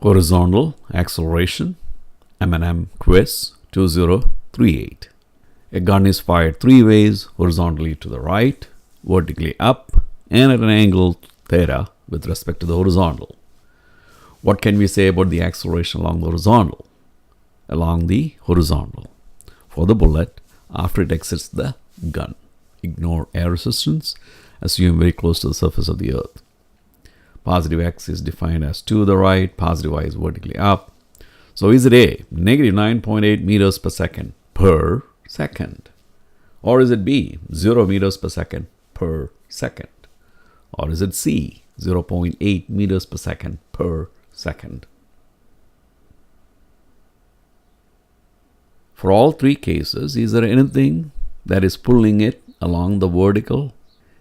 Horizontal acceleration, M&M quiz 2038. A gun is fired 3 ways, horizontally to the right, vertically up, and at an angle theta with respect to the horizontal. What can we say about the acceleration along the horizontal? For the bullet after it exits the gun. Ignore air resistance. Assume very close to the surface of the earth. Positive x is defined as to the right, positive y is vertically up. So is it A, negative 9.8 meters per second per second? Or is it B, 0 meters per second per second? Or is it C, 0.8 meters per second per second? For all 3 cases, is there anything that is pulling it along the vertical?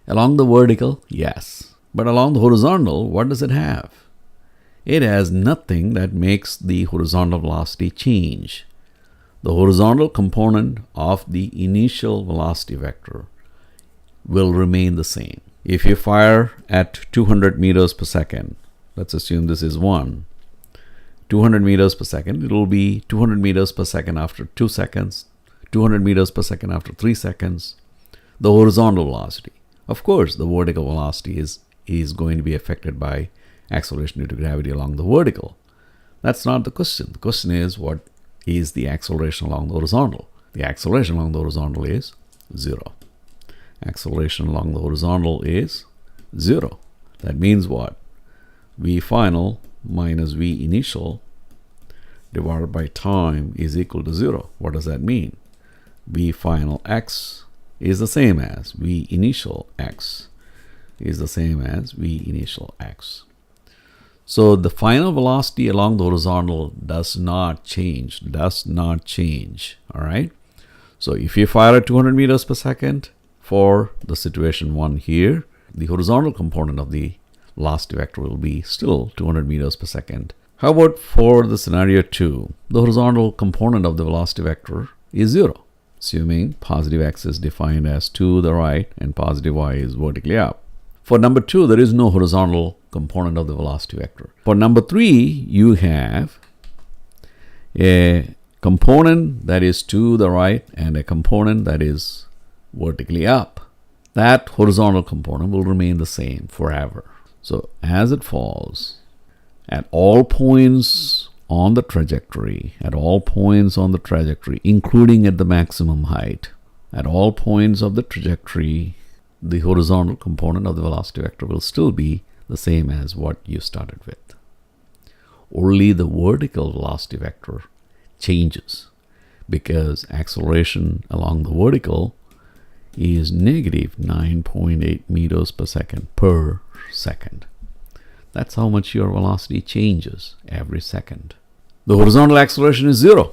Along the vertical, yes. But along the horizontal, what does it have? It has nothing that makes the horizontal velocity change. The horizontal component of the initial velocity vector will remain the same. If you fire at 200 meters per second, let's assume this is 1, 200 meters per second, it will be 200 meters per second after 2 seconds, 200 meters per second after 3 seconds. The horizontal velocity. Of course, the vertical velocity is going to be affected by acceleration due to gravity along the vertical. That's not the question. The question is, what is the acceleration along the horizontal? The acceleration along the horizontal is 0. Acceleration along the horizontal is 0. That means what? V final minus V initial divided by time is equal to 0. What does that mean? V final x is the same as V initial x is the same as V initial x. So the final velocity along the horizontal does not change, all right? So if you fire at 200 meters per second for the situation 1 here, the horizontal component of the velocity vector will be still 200 meters per second. How about for the scenario 2? The horizontal component of the velocity vector is 0, assuming positive x is defined as to the right and positive y is vertically up. For number 2, there is no horizontal component of the velocity vector. For number 3, you have a component that is to the right and a component that is vertically up. That horizontal component will remain the same forever. So as it falls, at all points on the trajectory, including at the maximum height, at all points of the trajectory, the horizontal component of the velocity vector will still be the same as what you started with. Only the vertical velocity vector changes because acceleration along the vertical is negative 9.8 meters per second per second. That's how much your velocity changes every second. The horizontal acceleration is 0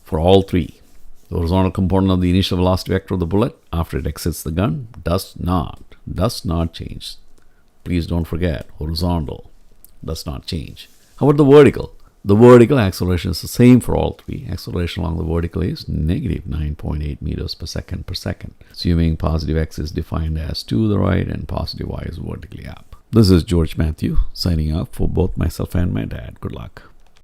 for all 3. The horizontal component of the initial velocity vector of the bullet after it exits the gun does not change. Please don't forget, horizontal does not change. How about the vertical? The vertical acceleration is the same for all 3. Acceleration along the vertical is negative 9.8 meters per second, assuming positive x is defined as to the right and positive y is vertically up. This is George Mathew signing off for both myself and my dad. Good luck.